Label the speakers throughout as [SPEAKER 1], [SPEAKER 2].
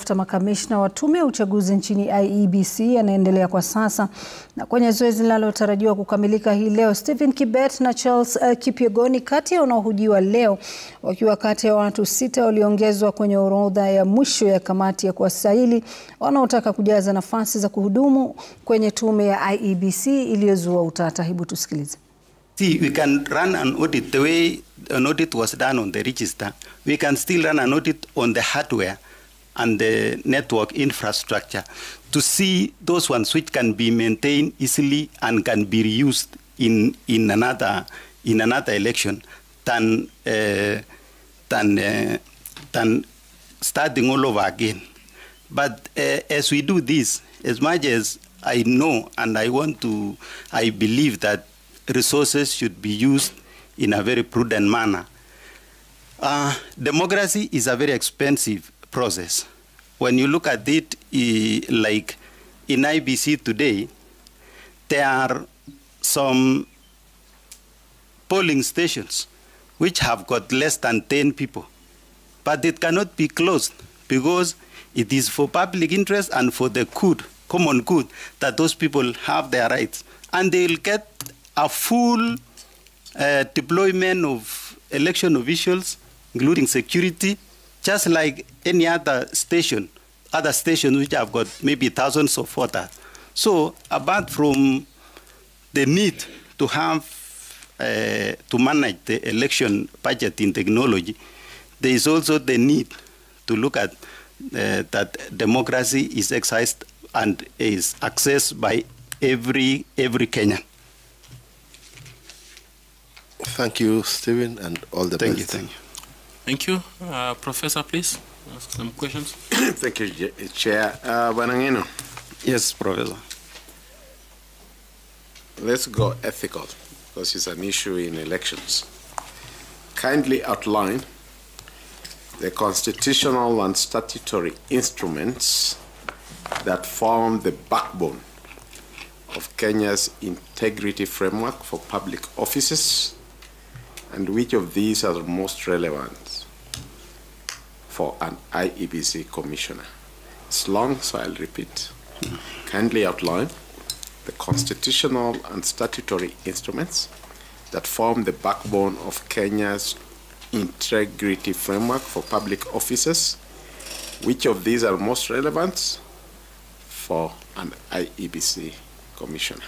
[SPEAKER 1] kuwatafuta makamishna wa tume ya uchaguzi nchini IEBC yanaendelea kwa sasa, na kwenye zoezi linalotarajiwa kukamilika hii leo, Kibet na Charles Kipyegon kati ya wanaohojiwa leo, wakiwa kati ya watu 6 walioongezwa kwenye orodha ya mwisho ya kamati ya kuwasaili wanaotaka kujaza nafasi za kuhudumu kwenye tume ya IEBC iliyozua utata. Hebu tusikilize.
[SPEAKER 2] See, we can run an audit the way an audit was done on the register. We can still run an audit on the hardware and the network infrastructure to see those ones which can be maintained easily and can be reused in another election than starting all over again. But as we do this, as much as I know and I believe that resources should be used in a very prudent manner. Democracy is a very expensive process. When you look at it, like in IEBC today, there are some polling stations which have got less than 10 people, but it cannot be closed because it is for public interest and for the common good that those people have their rights, and they will get a full deployment of election officials, including security, just like any other stations which have got maybe thousands of voters. So apart from the need to have to manage the election budgeting technology, there is also the need to look at that democracy is exercised and is accessed by every Kenyan.
[SPEAKER 3] Thank you, Stephen, and all the best.
[SPEAKER 2] Thank you.
[SPEAKER 4] Thank you. Professor, please, ask some questions.
[SPEAKER 5] Thank you, Chair. Banangino.
[SPEAKER 2] Yes, Professor.
[SPEAKER 5] Let's go ethical, because it's an issue in elections. Kindly outline the constitutional and statutory instruments that form the backbone of Kenya's integrity framework for public offices, and which of these are most relevant for an IEBC commissioner. It's long, so I'll repeat. Kindly outline the constitutional and statutory instruments that form the backbone of Kenya's integrity framework for public offices. Which of these are most relevant for an IEBC commissioner?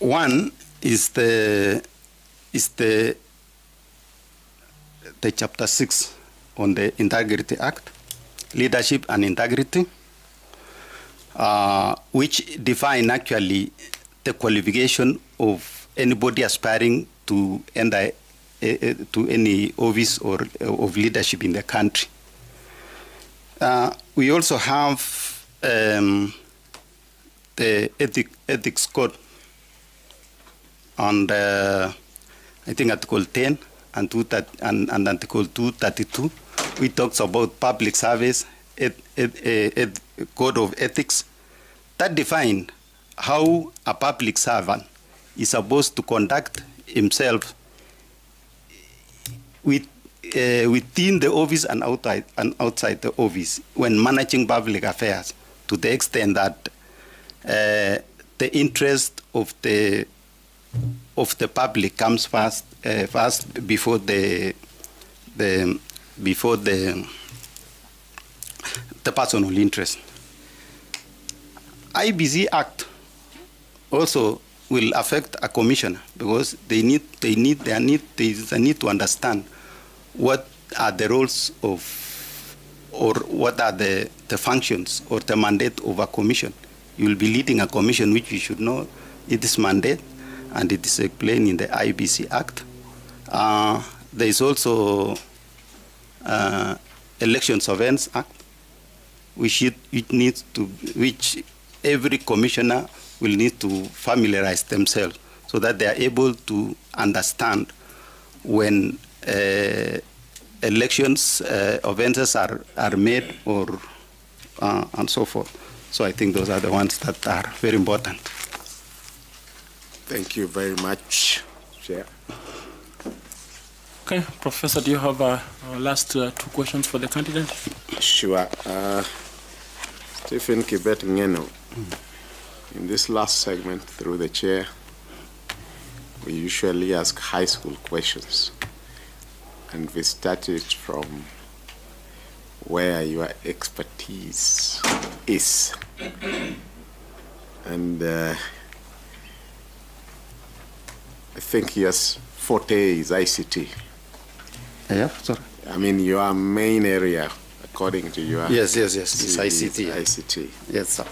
[SPEAKER 2] One is the chapter 6 on the Integrity Act, Leadership and Integrity, which define actually the qualification of anybody aspiring to enter to any office or of leadership in the country. We also have the ethics code, and I think Article 10 and Article 232, which talks about public service, code of ethics, that define how a public servant is supposed to conduct himself within the office and outside the office when managing public affairs, to the extent that the interest of the public comes first before the personal interest. IEBC Act also will affect a commissioner, because there is a need to understand what are the roles of, or what are the functions or the mandate of a commission. You will be leading a commission, which you should know its mandate, and it is explained in the IEBC Act. There is also Election Surveillance Act, which every commissioner will need to familiarize themselves so that they are able to understand when elections offenses are made, or and so forth. So I think those are the ones that are very important.
[SPEAKER 5] Thank you very much, Chair.
[SPEAKER 4] Okay, Professor, do you have last two questions for the candidate?
[SPEAKER 5] Sure. Stephen Kibet Ngeno, in this last segment, through the chair, we usually ask high school questions, and we started from where your expertise is. And I think your forte is ICT.
[SPEAKER 2] Yeah, sorry.
[SPEAKER 5] I mean, your main area, according to your...
[SPEAKER 2] Yes, it's ICT.
[SPEAKER 5] ICT.
[SPEAKER 2] Yes, sir.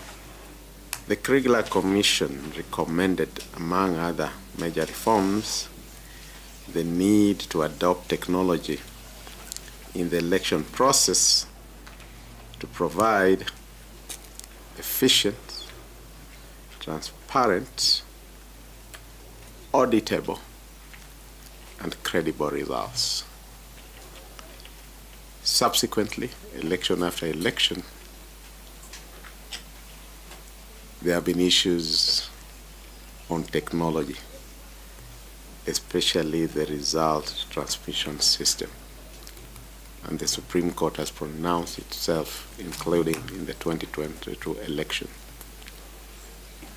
[SPEAKER 5] The Kriegler Commission recommended, among other major reforms, the need to adopt technology in the election process to provide efficient, transparent, auditable, and credible results. Subsequently, election after election, there have been issues on technology, especially the result transmission system. And the Supreme Court has pronounced itself, including in the 2022 election.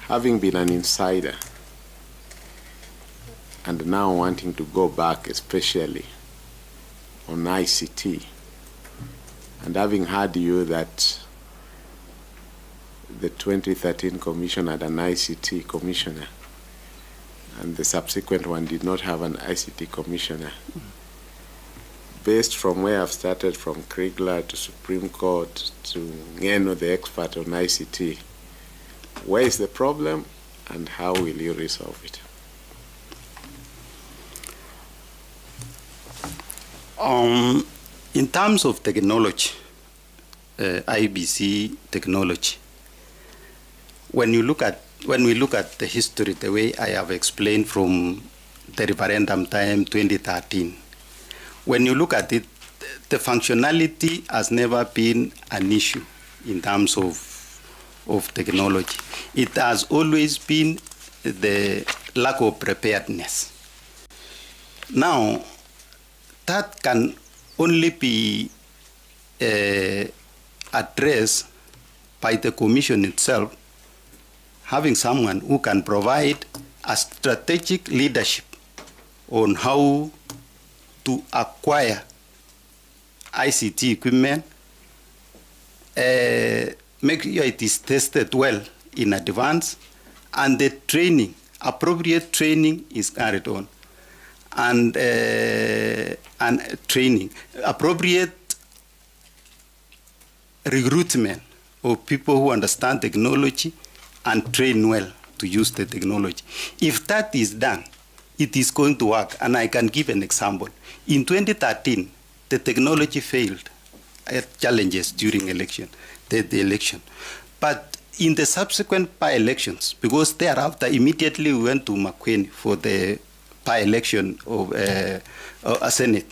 [SPEAKER 5] Having been an insider and now wanting to go back, especially on ICT, and having heard you that the 2013 commission had an ICT commissioner, and the subsequent one did not have an ICT commissioner. Based from where I've started, from Kriegler to Supreme Court to Ngeno, the expert on ICT, where is the problem and how will you resolve it?
[SPEAKER 2] In terms of technology, IEBC technology, when we look at the history, the way I have explained from the referendum time 2013, when you look at it, the functionality has never been an issue in terms of technology. It has always been the lack of preparedness. Now, that can only be addressed by the Commission itself, having someone who can provide a strategic leadership on how to acquire ICT equipment, make sure it is tested well in advance, and the training, appropriate training is carried on. And training, appropriate recruitment of people who understand technology and train well to use the technology. If that is done, it is going to work. And I can give an example. In 2013, the technology failed at challenges during election, the election. But in the subsequent by-elections, because thereafter immediately we went to Makweni for the by-election of a Senate.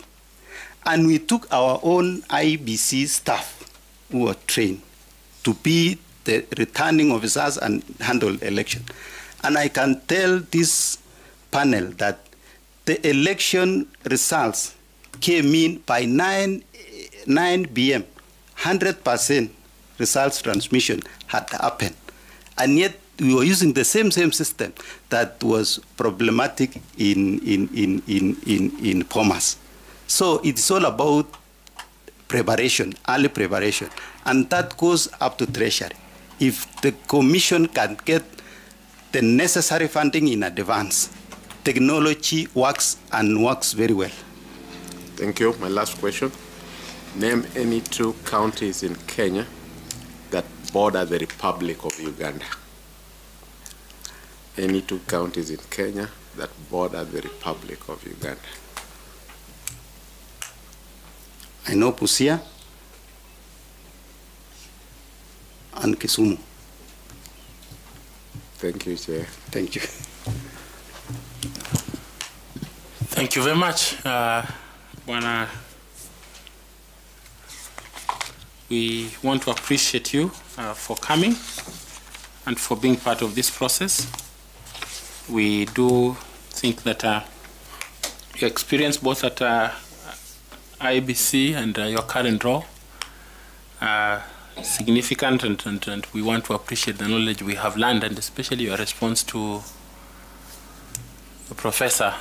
[SPEAKER 2] And we took our own IEBC staff who were trained to be the returning officers and handle election. And I can tell this panel that the election results came in by 9 p.m. 100% results transmission had happened. And yet we were using the same system that was problematic in Pomas. So it's all about preparation, early preparation, and that goes up to Treasury. If the Commission can get the necessary funding in advance, technology works and works very well.
[SPEAKER 5] Thank you. My last question. Name any 2 counties in Kenya that border the Republic of Uganda. Any 2 counties in Kenya that border the Republic of Uganda.
[SPEAKER 2] I know Busia and Kisumu.
[SPEAKER 5] Thank you, Chair.
[SPEAKER 2] Thank you.
[SPEAKER 4] Thank you very much, Bwana. We want to appreciate you for coming and for being part of this process. We do think that your experience both at IEBC and your current role. Significant, and we want to appreciate the knowledge we have learned, and especially your response to the professor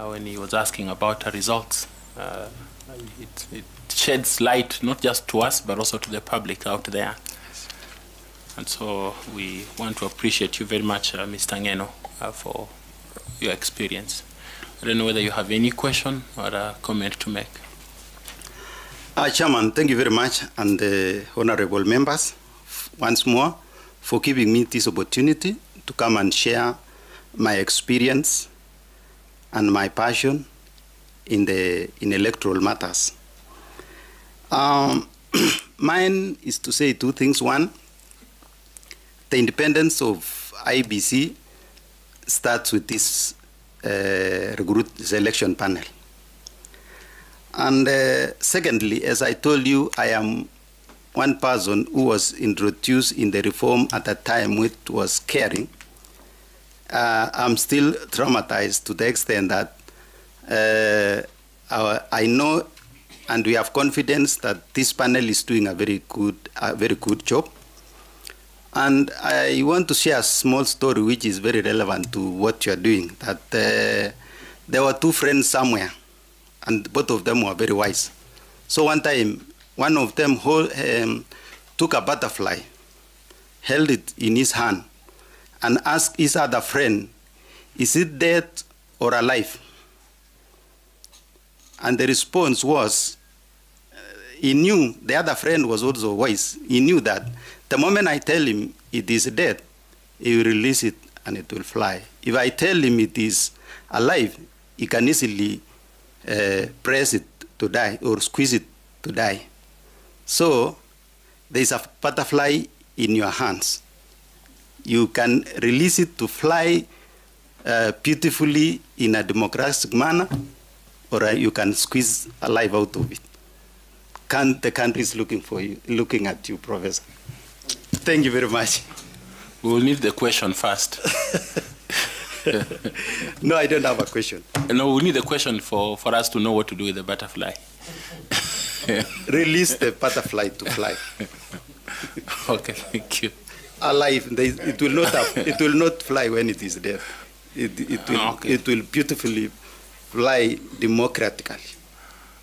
[SPEAKER 4] when he was asking about the results. It sheds light not just to us but also to the public out there. And so we want to appreciate you very much, Mr. Ngeno, for your experience. I don't know whether you have any question or a comment to make.
[SPEAKER 2] Chairman, thank you very much, and honorable members, once more, for giving me this opportunity to come and share my experience and my passion in electoral matters. Mine is to say two things. One, the independence of IEBC starts with this selection panel. And secondly, as I told you, I am one person who was introduced in the reform at a time which was caring. I'm still traumatized to the extent that I know and we have confidence that this panel is doing a very good job. And I want to share a small story which is very relevant to what you are doing. That there were two friends somewhere, and both of them were very wise. So one time, one of them took a butterfly, held it in his hand, and asked his other friend, "Is it dead or alive?" And the response was, he knew, the other friend was also wise, he knew that the moment I tell him it is dead, he will release it and it will fly. If I tell him it is alive, he can easily press it to die or squeeze it to die. So there is a butterfly in your hands. You can release it to fly beautifully in a democratic manner, or you can squeeze a life out of it. The country is looking for you, looking at you, Professor. Thank you very much.
[SPEAKER 4] We will need the question first.
[SPEAKER 2] No, I don't have a question.
[SPEAKER 4] No, we need the question for us to know what to do with the butterfly.
[SPEAKER 2] Release the butterfly to fly.
[SPEAKER 4] Okay, thank you.
[SPEAKER 2] Alive, it will not fly when it is dead. It will beautifully fly democratically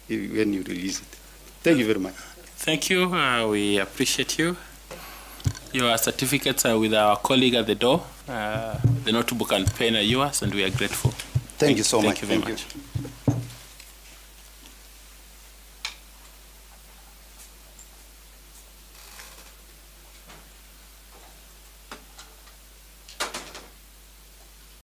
[SPEAKER 2] when you release it. Thank you very much.
[SPEAKER 4] Thank you. We appreciate you. Your certificates are with our colleague at the door. The notebook and pen are yours, and we are grateful.
[SPEAKER 2] Thank you so much.
[SPEAKER 4] Thank you very much.